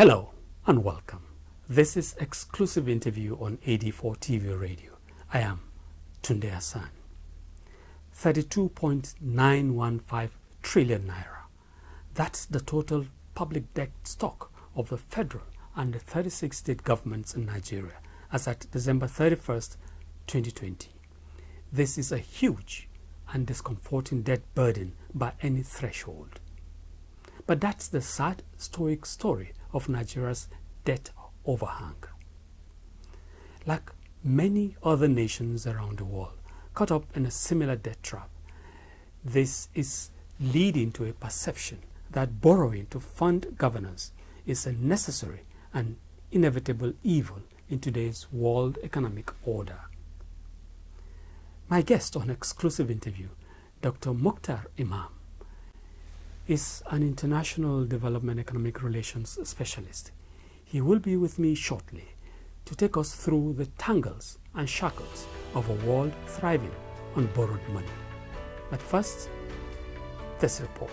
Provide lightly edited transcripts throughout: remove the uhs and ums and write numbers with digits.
Hello and welcome. This is exclusive interview on AD4 TV radio. I am Tunde Hassan. 32.915 trillion naira. That's the total public debt stock of the federal and the 36 state governments in Nigeria as at December 31st, 2020. This is a huge and discomforting debt burden by any threshold. But that's the sad, stoic story of Nigeria's debt overhang. Like many other nations around the world caught up in a similar debt trap, this is leading to a perception that borrowing to fund governance is a necessary and inevitable evil in today's world economic order. My guest on exclusive interview, Dr. Mukhtar Imam, is an international development economic relations specialist. He will be with me shortly to take us through the tangles and shackles of a world thriving on borrowed money. But first, this report.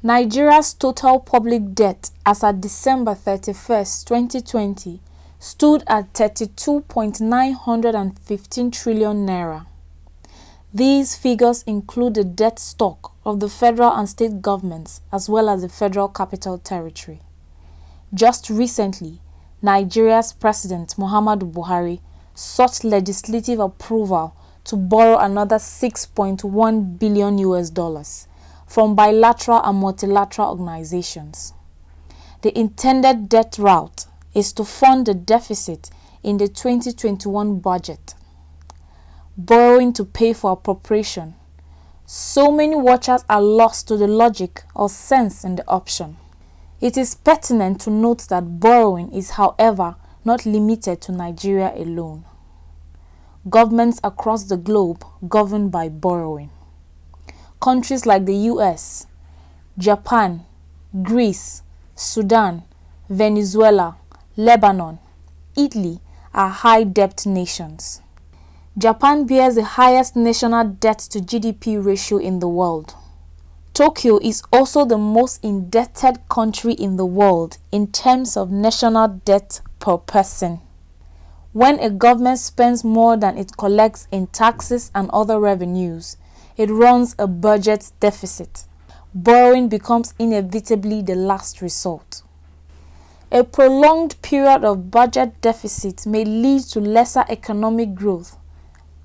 Nigeria's total public debt as at December 31st, 2020 stood at 32.915 trillion naira. These figures include the debt stock of the federal and state governments as well as the Federal Capital Territory. Just recently, Nigeria's President Muhammadu Buhari sought legislative approval to borrow another $6.1 billion from bilateral and multilateral organizations. The intended debt route is to fund the deficit in the 2021 budget. Borrowing to pay for appropriation. So many watchers are lost to the logic or sense in the option. It is pertinent to note that borrowing is, however, not limited to Nigeria alone. Governments across the globe govern by borrowing. Countries like the US, Japan, Greece, Sudan, Venezuela, Lebanon, Italy are high debt nations. Japan bears the highest national debt to GDP ratio in the world. Tokyo is also the most indebted country in the world in terms of national debt per person. When a government spends more than it collects in taxes and other revenues, it runs a budget deficit. Borrowing becomes inevitably the last resort. A prolonged period of budget deficit may lead to lesser economic growth,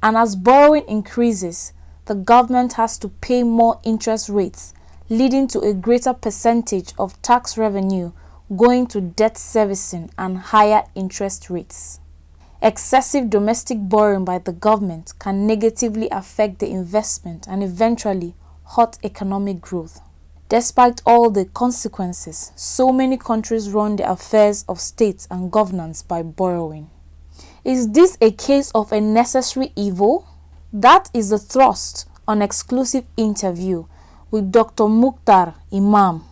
and as borrowing increases, the government has to pay more interest rates, leading to a greater percentage of tax revenue going to debt servicing and higher interest rates. Excessive domestic borrowing by the government can negatively affect the investment and eventually halt economic growth. Despite all the consequences, so many countries run the affairs of states and governance by borrowing. Is this a case of a necessary evil? That is the thrust on exclusive interview with Dr. Mukhtar Imam,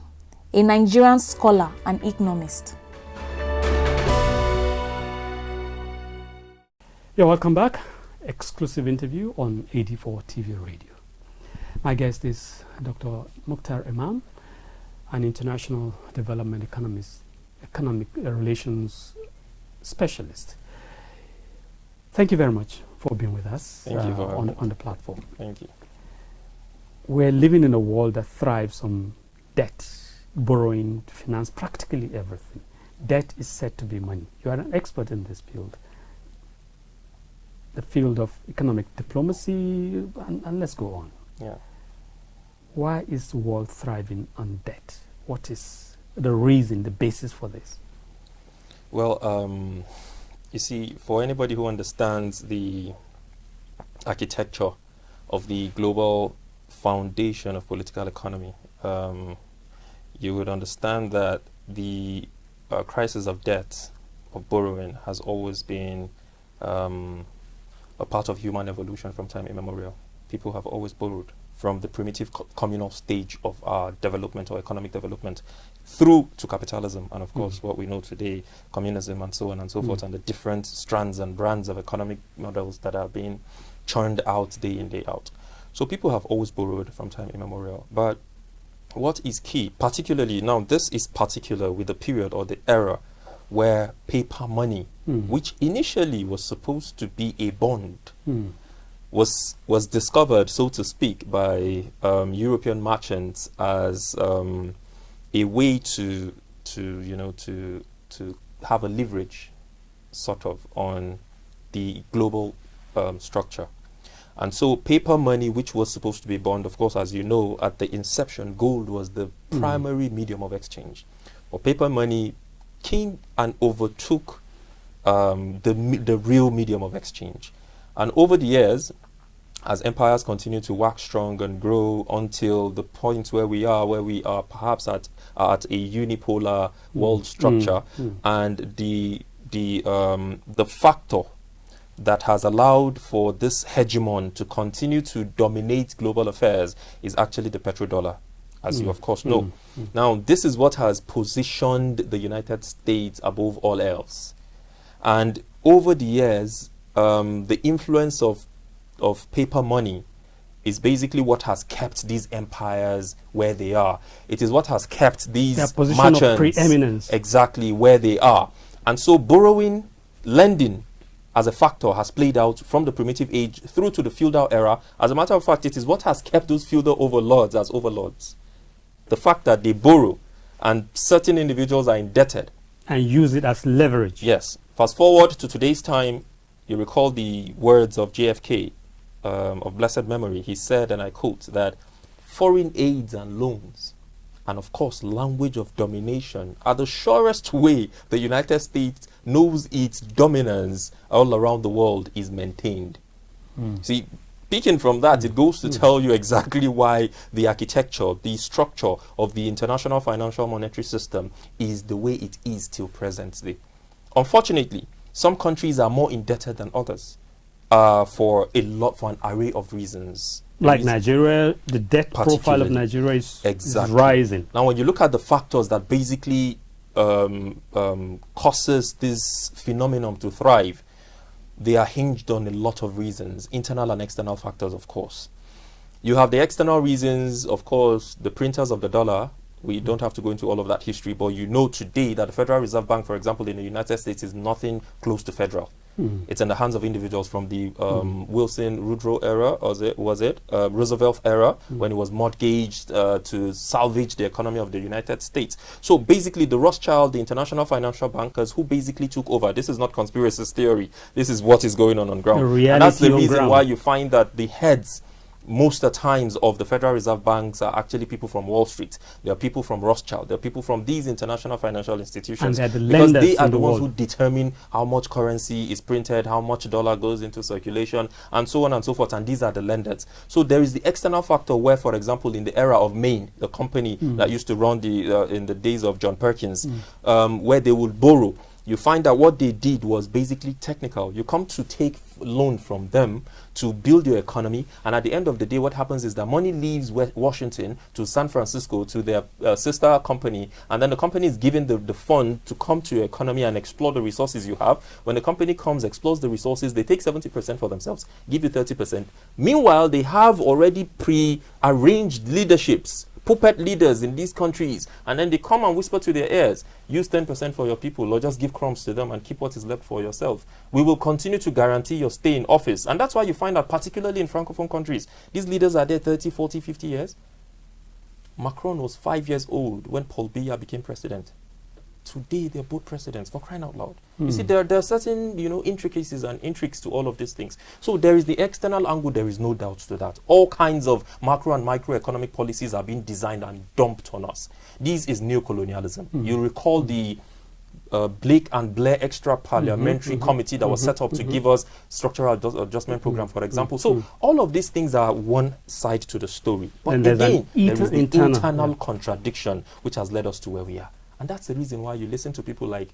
a Nigerian scholar and economist. Yeah, welcome back. Exclusive interview on AD4 TV radio. My guest is Dr. Mukhtar Imam, an international development economic relations specialist. Thank you very much for being with us on the platform. Thank you. We're living in a world that thrives on debt, borrowing to finance practically everything. Debt is said to be money. You are an expert in this field, the field of economic diplomacy, and let's go on. Yeah. Why is the world thriving on debt? What is the reason, the basis for this? Well, you see, for anybody who understands the architecture of the global foundation of political economy, you would understand that the crisis of debt, of borrowing, has always been a part of human evolution from time immemorial. People have always borrowed from the primitive communal stage of our development or economic development through to capitalism, and of course what we know today, communism and so on and so forth, and the different strands and brands of economic models that are being churned out day in, day out. So people have always borrowed from time immemorial, but what is key, particularly now, this is particular with the period or the era where paper money, which initially was supposed to be a bond, was discovered, so to speak, by European merchants as a way to have a leverage, sort of, on the global structure. And so paper money, which was supposed to be a bond, of course, as you know, at the inception, gold was the primary medium of exchange. But paper money came and overtook the real medium of exchange. And over the years, as empires continue to wax strong and grow until the point where we are perhaps at a unipolar world structure, and the factor that has allowed for this hegemon to continue to dominate global affairs is actually the petrodollar, as you of course know. Now, this is what has positioned the United States above all else. And over the years, the influence of paper money is basically what has kept these empires where they are. It is what has kept these merchants of preeminence exactly where they are. And so borrowing, lending as a factor has played out from the primitive age through to the feudal era. As a matter of fact, it is what has kept those feudal overlords as overlords. The fact that they borrow and certain individuals are indebted. And use it as leverage. Yes. Fast forward to today's time, you recall the words of JFK, of blessed memory. He said, and I quote, that foreign aids and loans, and of course language of domination, are the surest way the United States knows its dominance all around the world is maintained. See, speaking from that, it goes to tell you exactly why the architecture, the structure of the international financial monetary system is the way it is till present day. Unfortunately, some countries are more indebted than others for an array of reasons. Like Nigeria, the debt profile of Nigeria is rising. Now, when you look at the factors that basically causes this phenomenon to thrive, they are hinged on a lot of reasons, internal and external factors, of course. You have the external reasons, of course, the printers of the dollar. We don't have to go into all of that history, but you know today that the Federal Reserve Bank, for example, in the United States is nothing close to federal. It's in the hands of individuals from the Wilson Woodrow era, was it Roosevelt era, when it was mortgaged to salvage the economy of the United States. So basically, the Rothschild, the international financial bankers who basically took over. This is not conspiracy theory. This is what is going on ground. And that's the reason why you find that the heads most of the times of the Federal Reserve Banks are actually people from Wall Street. There are people from Rothschild. There are people from these international financial institutions. And they're the because lenders they are the in the ones world. who determine how much currency is printed, how much dollar goes into circulation, and so on and so forth. And these are the lenders. So there is the external factor where, for example, in the era of Maine, the company that used to run the in the days of John Perkins, where they would borrow, you find that what they did was basically technical. You come to take loan from them to build your economy, and at the end of the day, what happens is that money leaves Washington to San Francisco to their sister company, and then the company is given the fund to come to your economy and explore the resources you have. When the company comes, explores the resources, they take 70% for themselves, give you 30%. Meanwhile, they have already pre-arranged leaderships, puppet leaders in these countries, and then they come and whisper to their ears, use 10% for your people, or just give crumbs to them and keep what is left for yourself. We will continue to guarantee your stay in office. And that's why you find that particularly in Francophone countries, these leaders are there 30, 40, 50 years. Macron was 5 years old when Paul Biya became president. Today, they're both presidents, for crying out loud. You see, there are certain, intricacies and intrigues to all of these things. So there is the external angle, there is no doubt to that. All kinds of macro and microeconomic policies are being designed and dumped on us. This is neocolonialism. You recall the Blake and Blair extra parliamentary committee that was set up to give us structural adjustment program, for example. So all of these things are one side to the story. But And again, there is the internal contradiction which has led us to where we are. And that's the reason why you listen to people like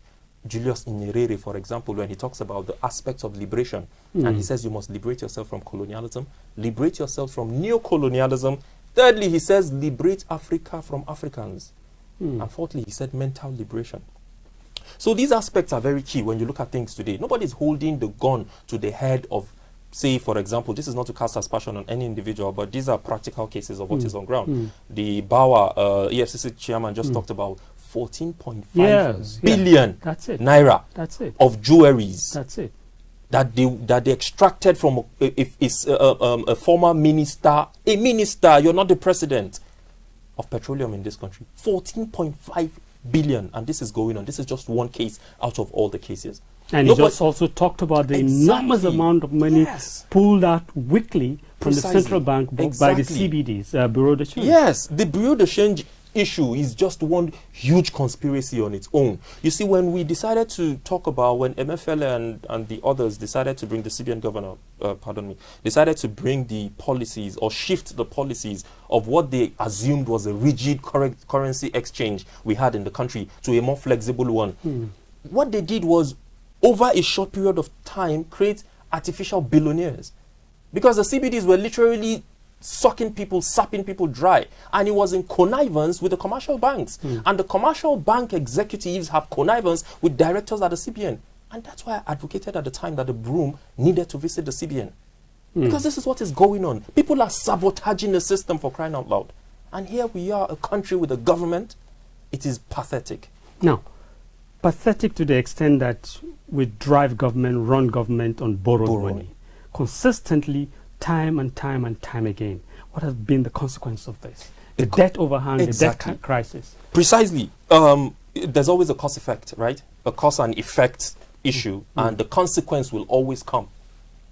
Julius Nyerere, for example, when he talks about the aspects of liberation. And he says you must liberate yourself from colonialism, liberate yourself from neocolonialism. Thirdly, he says liberate Africa from Africans. And fourthly, he said mental liberation. So these aspects are very key when you look at things today. Nobody's holding the gun to the head of say, for example, this is not to cast aspersion on any individual, but these are practical cases of what is on ground. The Bauer EFCC chairman just talked about 14.5 billion that's it. naira That's it. of jewelries. That's it. That they extracted from if it's a former minister, you're not the president of petroleum in this country. 14.5 billion, and this is going on. This is just one case out of all the cases. And he just also talked about the enormous amount of money pulled out weekly from the central bank by the CBDs, Bureau de Change. Yes, the Bureau de Change issue is just one huge conspiracy on its own. You see, when we decided to talk about, when MFL and the others decided to bring the CBN governor, decided to bring the policies or shift the policies of what they assumed was a rigid currency exchange we had in the country to a more flexible one. What they did was, over a short period of time, create artificial billionaires. Because the CBDs were literally sucking people, sapping people dry. And it was in connivance with the commercial banks. And the commercial bank executives have connivance with directors at the CBN. And that's why I advocated at the time that the broom needed to visit the CBN. Because this is what is going on. People are sabotaging the system, for crying out loud. And here we are, a country with a government. It is pathetic. Now, pathetic to the extent that we drive government, run government on borrowed money. Consistently, time and time and time again. What has been the consequence of this? The debt overhang, the debt crisis. Precisely. There's always a cause effect, right? A cause and effect issue, and the consequence will always come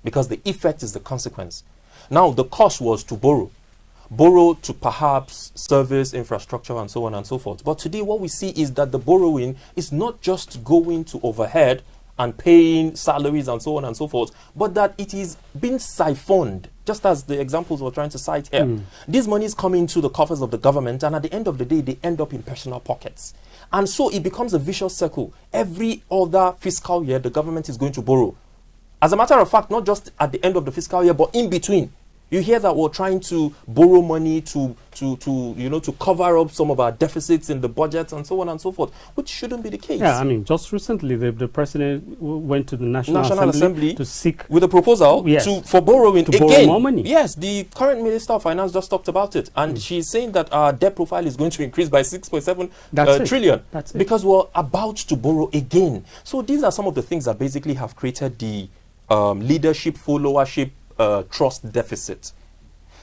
because the effect is the consequence. Now, the cause was to borrow to perhaps service, infrastructure, and so on and so forth. But today what we see is that the borrowing is not just going to overhead and paying salaries and so on and so forth, but that it is being siphoned, just as the examples we're trying to cite here. This money is coming to the coffers of the government, and at the end of the day, they end up in personal pockets. And so it becomes a vicious circle. Every other fiscal year, the government is going to borrow. As a matter of fact, not just at the end of the fiscal year, but in between. You hear that we're trying to borrow money to cover up some of our deficits in the budget and so on and so forth, which shouldn't be the case. Yeah, I mean, just recently the president went to the National Assembly to seek with a proposal for borrowing to borrow more money. Yes, the current Minister of Finance just talked about it, and she's saying that our debt profile is going to increase by 6.7 trillion because we're about to borrow again. So these are some of the things that basically have created the leadership, followership, trust deficit.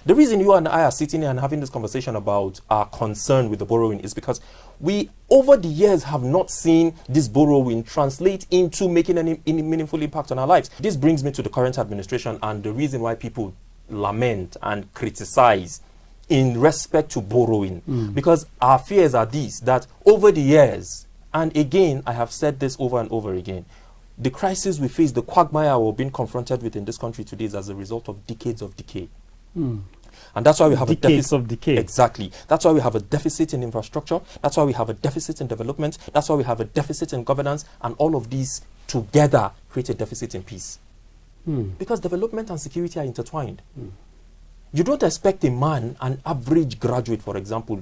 The reason you and I are sitting here and having this conversation about our concern with the borrowing is because we, over the years, have not seen this borrowing translate into making any meaningful impact on our lives. This brings me to the current administration and the reason why people lament and criticize in respect to borrowing. Because our fears are these, that over the years, and again, I have said this over and over again, the crisis we face, the quagmire we're being confronted with in this country today is as a result of decades of decay. And that's why we have decades of decay. Exactly. That's why we have a deficit in infrastructure. That's why we have a deficit in development. That's why we have a deficit in governance. And all of these together create a deficit in peace. Because development and security are intertwined. You don't expect a man, an average graduate, for example,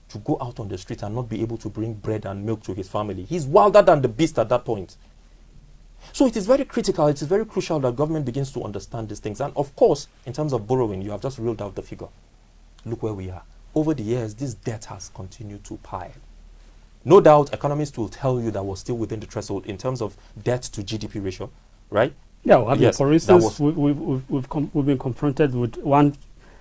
to go out on the street and not be able to bring bread and milk to his family. He's wilder than the beast at that point. So it is very critical, it is very crucial that government begins to understand these things. And of course, in terms of borrowing, you have just reeled out the figure. Look where we are. Over the years, this debt has continued to pile. No doubt, economists will tell you that we're still within the threshold in terms of debt to GDP ratio, right? Yeah, well, I mean, for instance, we've been confronted with one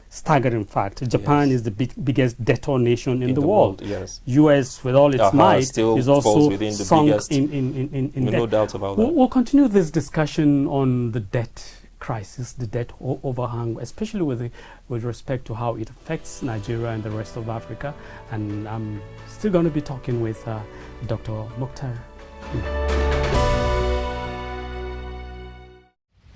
staggering fact. Japan is the biggest debtor nation in the world. Yes. US, with all its might, is also sunk in debt. No doubt about that. We'll continue this discussion on the debt crisis, the debt overhang, especially with respect to how it affects Nigeria and the rest of Africa. And I'm still going to be talking with Dr. Mukhtar.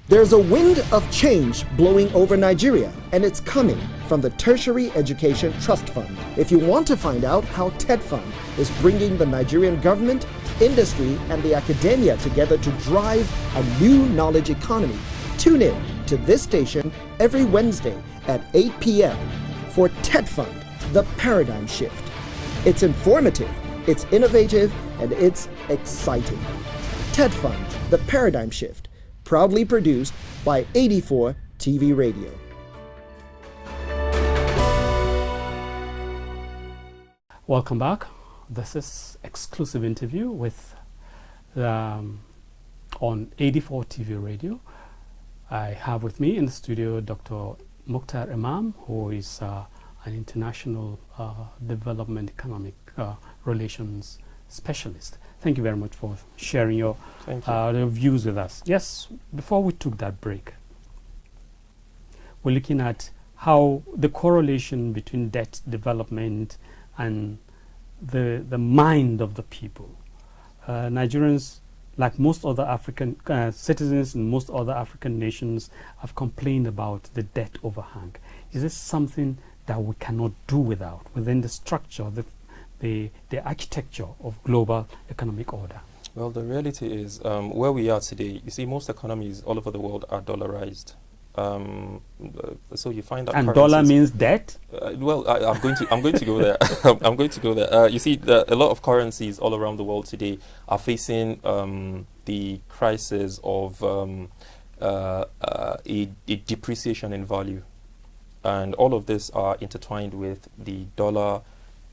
There's a wind of change blowing over Nigeria, and it's coming from the Tertiary Education Trust Fund. If you want to find out how TED Fund is bringing the Nigerian government, industry, and the academia together to drive a new knowledge economy, tune in to this station every Wednesday at 8 p.m. for TED Fund, the paradigm shift. It's informative, it's innovative, and it's exciting. TED Fund, the paradigm shift. proudly produced by 84 TV Radio. Welcome back. This is exclusive interview with on 84 TV Radio. I have with me in the studio Dr. Mukhtar Imam, who is an international development economic relations specialist. Thank you very much for sharing your views with us. Yes, before we took that break, we're looking at how the correlation between debt, development, and the mind of the people. Nigerians, like most other African citizens in most other African nations, have complained about the debt overhang. Is this something that we cannot do without within the structure, the architecture of global economic order? Well, the reality is where we are today, you see, most economies all over the world are dollarized. So you find that, and dollar means debt. Well, I'm going to go there. I'm going to go there. You see, a lot of currencies all around the world today are facing the crisis of a depreciation in value, and all of this are intertwined with the dollar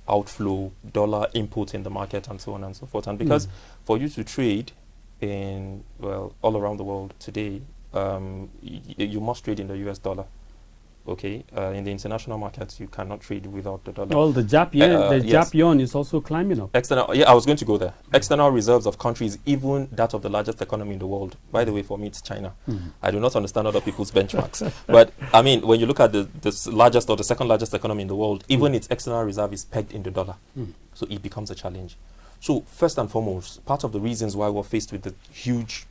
outflow, dollar input in the market, and so on and so forth. And because for you to trade in, well, all around the world today, you must trade in the US dollar. Okay, in the international markets, you cannot trade without the dollar. Well, the Jap yen, yes. Jap yuan is also climbing up. I was going to go there. External reserves of countries, even that of the largest economy in the world. By the way, for me, it's China. I do not understand other people's benchmarks. But, I mean, when you look at the largest or the second largest economy in the world, even its external reserve is pegged in the dollar. So it becomes a challenge. So, first and foremost, part of the reasons why we're faced with the huge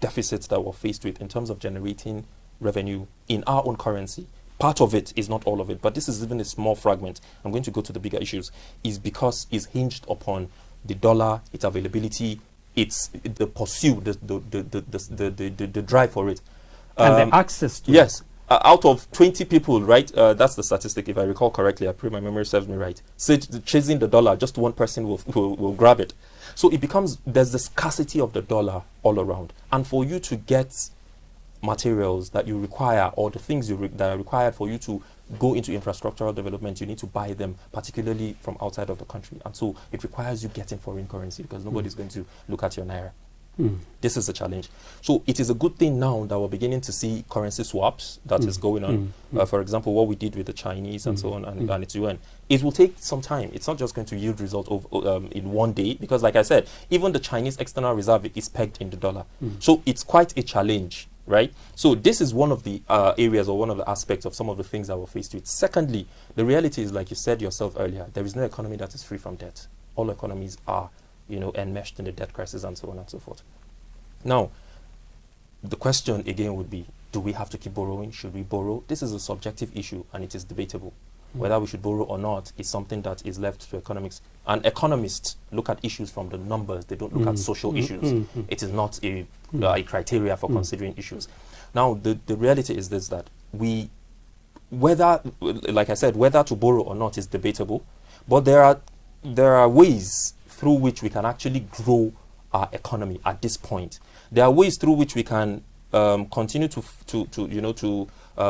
deficits that we're faced with in terms of generating revenue in our own currency, part of it is not all of it, but this is even a small fragment. I'm going to go to the bigger issues, is because it's hinged upon the dollar, its availability, its the pursuit, the drive for it, and the access to it. Out of 20 people, right, that's the statistic, if I recall correctly, I pray my memory serves me right, chasing the dollar, just one person will grab it. So it becomes, there's the scarcity of the dollar all around. And for you to get materials that you require, or the things that are required for you to go into infrastructural development, you need to buy them, particularly from outside of the country. And so it requires you getting foreign currency, because nobody's going to look at your naira. This is a challenge. So it is a good thing now that we're beginning to see currency swaps that is going on. For example, what we did with the Chinese and so on, and its yuan. It will take some time. It's not just going to yield results in one day, because like I said, even the Chinese external reserve is pegged in the dollar. So it's quite a challenge, right? So this is one of the areas, or one of the aspects of some of the things that we're faced with. Secondly, the reality is, like you said yourself earlier, there is no economy that is free from debt. All economies are, enmeshed in the debt crisis and so on and so forth. Now, the question again would be, do we have to keep borrowing? Should we borrow? This is a subjective issue, and it is debatable. Whether we should borrow or not is something that is left to economics. And economists look at issues from the numbers. They don't look at social issues. It is not a criteria for considering issues. Now, the reality is this, that whether, like I said, whether to borrow or not is debatable, but there are ways through which we can actually grow our economy at this point. There are ways through which we can continue to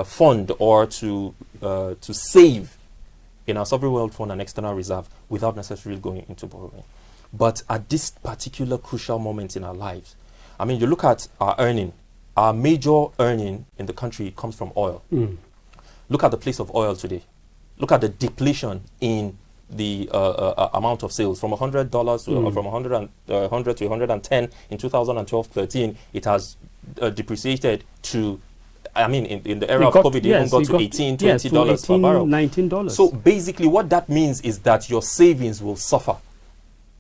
fund or to save in our sovereign wealth fund and external reserve without necessarily going into borrowing. But at this particular crucial moment in our lives, I mean, you look at our earning. Our major earning in the country comes from oil. Look at the place of oil today. Look at the depletion in the amount of sales from $100 to from 100 to 110 in 2012-13. It has depreciated to, I mean, in the era of COVID, it even got to $18, $20 per barrel. $19. So basically, what that means is that your savings will suffer,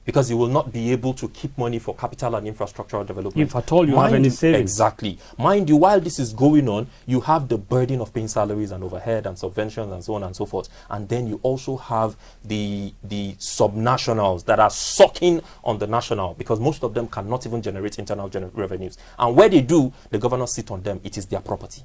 because you will not be able to keep money for capital and infrastructural development. If at all you have any savings. Exactly. Mind you, while this is going on, you have the burden of paying salaries and overhead and subventions and so on and so forth. And then you also have the subnationals that are sucking on the national, because most of them cannot even generate internal revenues. And where they do, the governors sit on them. It is their property.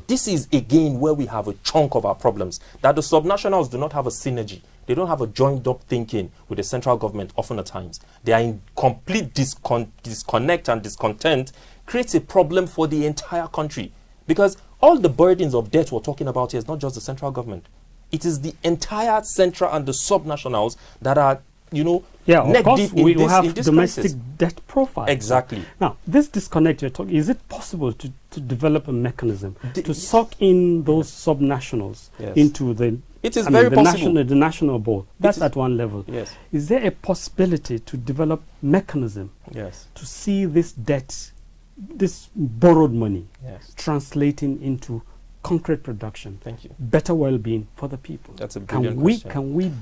This is again where we have a chunk of our problems, that the subnationals do not have a synergy. They don't have a joined up thinking with the central government often at times. They are in complete disconnect and discontent creates a problem for the entire country. Because all the burdens of debt we're talking about here is not just the central government. It is the entire central and the subnationals that are, of course, we have domestic crisis. debt profile. Exactly. Now, this disconnect you're talking, is it possible to develop a mechanism to suck in those subnationals into the it is very possible. The national board? That's at one level. Yes. Is there a possibility to develop mechanism to see this debt, this borrowed money, translating into concrete production? Thank you. Better well-being for the people. That's a brilliant question. Can we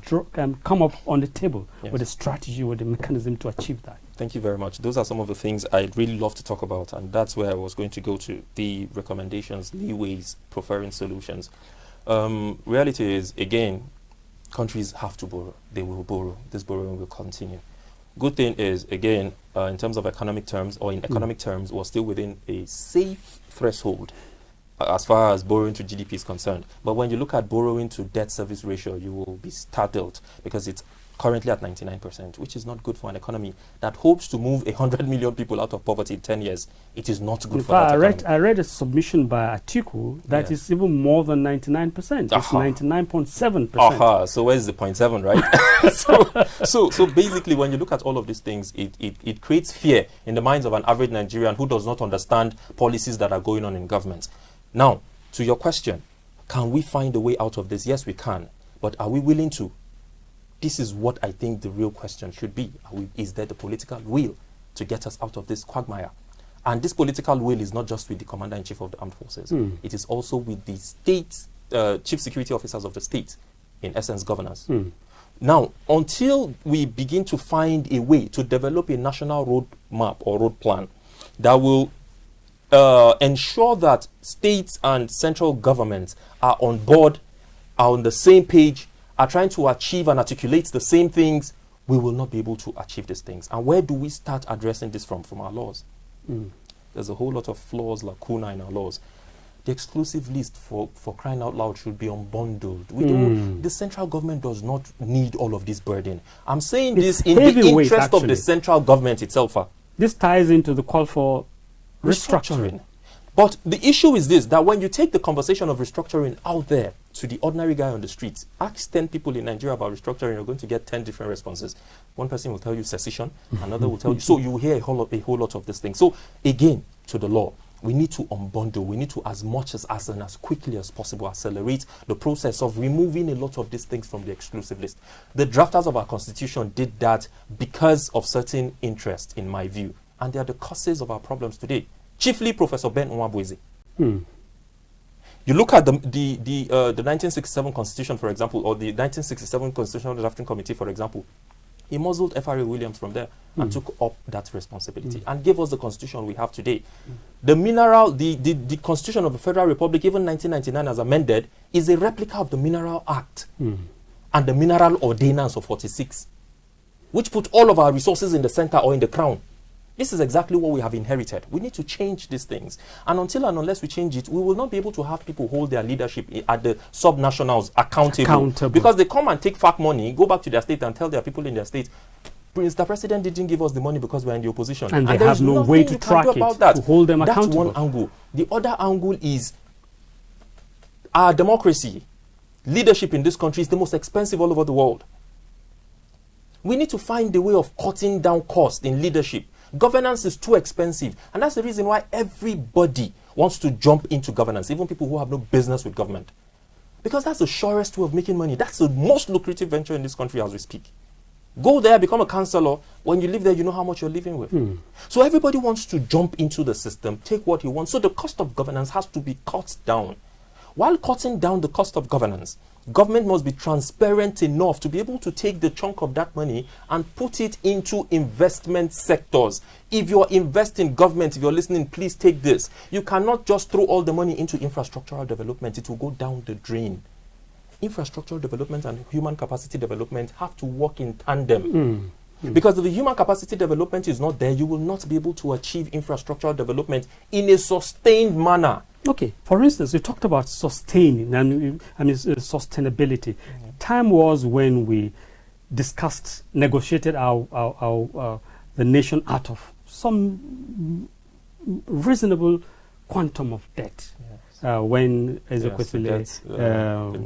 come up on the table with a strategy, with a mechanism to achieve that? Thank you very much. Those are some of the things I'd really love to talk about, and that's where I was going to go to, the recommendations, leeways, preferring solutions. Reality is, again, countries have to borrow. They will borrow. This borrowing will continue. Good thing is, again, in terms of economic terms, or in economic terms, we're still within a safe threshold as far as borrowing to GDP is concerned. But when you look at borrowing to debt service ratio, you will be startled, because it's currently at 99%, which is not good for an economy that hopes to move 100 million people out of poverty in 10 years. It is not good for that economy. I read a submission by Atiku that is even more than 99%. It's 99.7%. So where's the 0.7, right? so basically, when you look at all of these things, it creates fear in the minds of an average Nigerian who does not understand policies that are going on in government. Now, to your question, can we find a way out of this? Yes, we can. But are we willing to? This is what I think the real question should be. Is there the political will to get us out of this quagmire? And this political will is not just with the Commander-in-Chief of the Armed Forces. It is also with the state, chief security officers of the state, in essence, governors. Now, until we begin to find a way to develop a national road map or road plan that will ensure that states and central governments are on board, are on the same page, are trying to achieve and articulate the same things, we will not be able to achieve these things. And where do we start addressing this from? From our laws. There's a whole lot of flaws, lacuna in our laws. The exclusive list, for crying out loud, should be unbundled. The central government does not need all of this burden. I'm saying this in the interest of the central government itself. This ties into the call for restructuring. But the issue is this, that when you take the conversation of restructuring out there to the ordinary guy on the streets, ask 10 people in Nigeria about restructuring, you're going to get 10 different responses. One person will tell you secession, another will tell you. So you will hear a whole lot of this thing. So again, to the law, we need to unbundle. We need to, as quickly as possible, accelerate the process of removing a lot of these things from the exclusive list. The drafters of our constitution did that because of certain interests, in my view. And they are the causes of our problems today. Chiefly Professor Ben Nwabweze. You look at the 1967 Constitution, for example, or the 1967 Constitutional Drafting Committee, for example. He muzzled F.R.A. Williams from there and took up that responsibility and gave us the Constitution we have today. The Constitution of the Federal Republic, even 1999 as amended, is a replica of the Mineral Act and the Mineral Ordinance of 46, which put all of our resources in the center or in the crown. This is exactly what we have inherited. We need to change these things. And until and unless we change it, we will not be able to have people hold their leadership at the subnationals accountable. Because they come and take FAC money, go back to their state and tell their people in their state, Mr. President didn't give us the money because we're in the opposition. And they have no way to track it, to hold them accountable. That's one angle. The other angle is our democracy. Leadership in this country is the most expensive all over the world. We need to find a way of cutting down cost in leadership. Governance is too expensive, and that's the reason why everybody wants to jump into governance, even people who have no business with government. Because that's the surest way of making money. That's the most lucrative venture in this country as we speak. Go there, become a councillor. When you live there, you know how much you're living with. So everybody wants to jump into the system, take what he wants. So the cost of governance has to be cut down. While cutting down the cost of governance, government must be transparent enough to be able to take the chunk of that money and put it into investment sectors. If you're investing, government, if you're listening, please take this. You cannot just throw all the money into infrastructural development. It will go down the drain. Infrastructural development and human capacity development have to work in tandem. Because if the human capacity development is not there, you will not be able to achieve infrastructural development in a sustained manner. Okay, for instance, we talked about sustaining and sustainability. Time was when we discussed, negotiated the nation out of some reasonable quantum of debt. When the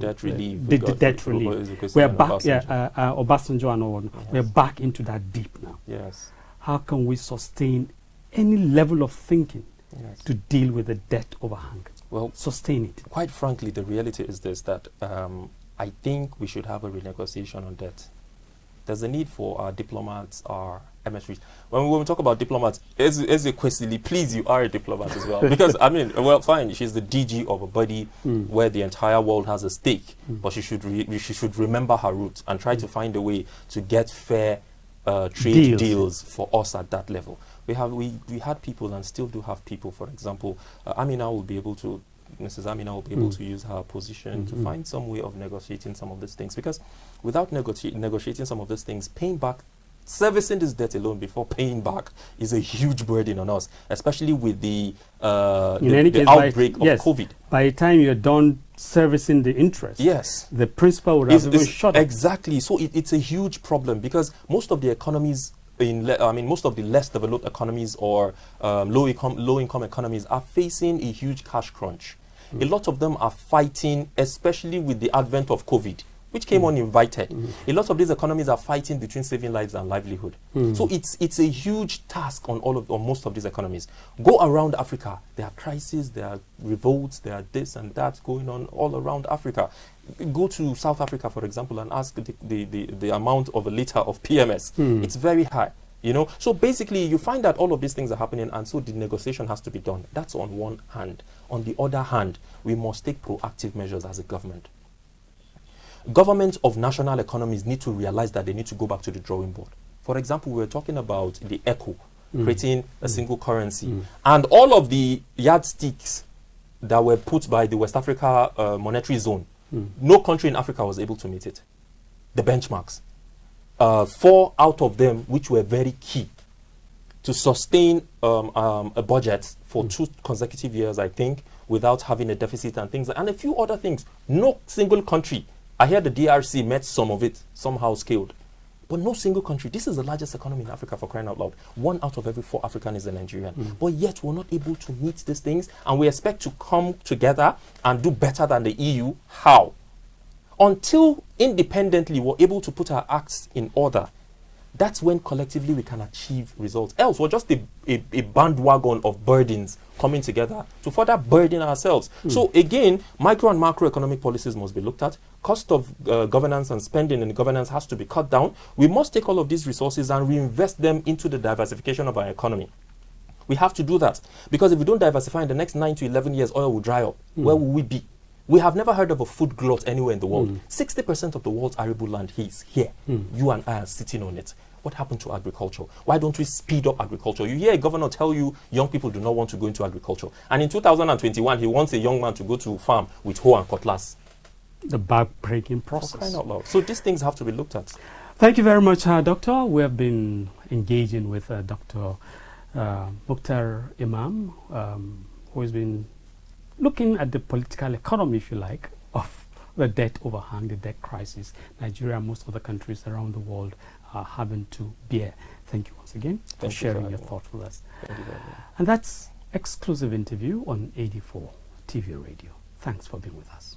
debt relief, the debt relief, we're back. Obasanjo and all. We're back into that deep now. Yes. How can we sustain any level of thinking to deal with the debt overhang? Well, sustain it. Quite frankly, the reality is this: that I think we should have a renegotiation on debt. There's a need for our diplomats, our emissaries. When we talk about diplomats, as a question, please, you are a diplomat as well. Because, I mean, well, fine, she's the DG of a body where the entire world has a stake, but she should remember her roots and try to find a way to get fair trade deals for us at that level. We had people and still do have people, for example, Mrs. Amina will be able to use her position to find some way of negotiating some of these things. Because without negotiating some of these things, paying back, servicing this debt alone before paying back is a huge burden on us, especially with the outbreak of COVID. By the time you're done servicing the interest, the principal would have even shut up. Exactly. So it's a huge problem, because most of the economies most of the less developed economies or low-income economies are facing a huge cash crunch. A lot of them are fighting, especially with the advent of COVID, which came uninvited. A lot of these economies are fighting between saving lives and livelihood. So it's a huge task on most of these economies. Go around Africa, there are crises, there are revolts, there are this and that going on all around Africa. Go to South Africa, for example, and ask the amount of a liter of PMS. It's very high. So basically you find that all of these things are happening, and so the negotiation has to be done. That's on one hand. On the other hand, we must take proactive measures as a government. Governments of national economies need to realize that they need to go back to the drawing board. For example, we were talking about the ECO, creating a single currency, and all of the yardsticks that were put by the West Africa Monetary Zone. No country in Africa was able to meet it. The benchmarks. 4 out of them, which were very key to sustain a budget for 2 consecutive years, I think, without having a deficit and things, and a few other things. No single country. I hear the DRC met some of it, somehow scaled. But no single country. This is the largest economy in Africa, for crying out loud. 1 out of every 4 African is a Nigerian. But yet we're not able to meet these things, and we expect to come together and do better than the EU. How? Until independently we're able to put our acts in order, that's when collectively we can achieve results. Else we're just a bandwagon of burdens coming together to further burden ourselves. So again, micro and macroeconomic policies must be looked at. Cost of governance and spending and governance has to be cut down. We must take all of these resources and reinvest them into the diversification of our economy. We have to do that, because if we don't diversify in the next 9 to 11 years, oil will dry up. Where will we be? We have never heard of a food glut anywhere in the world. 60% of the world's arable land is here. You and I are sitting on it. What happened to agriculture? Why don't we speed up agriculture? You hear a governor tell you young people do not want to go into agriculture. And in 2021, he wants a young man to go to farm with hoe and cutlass. The back-breaking process. For crying out loud. So these things have to be looked at. Thank you very much, Doctor. We have been engaging with Dr. Mukhtar Imam, who has been looking at the political economy, if you like, of the debt overhang, the debt crisis Nigeria and most other countries around the world are having to bear. Thank you once again for sharing your thoughts with us. Thank you very much. And that's exclusive interview on 84 TV Radio. Thanks for being with us.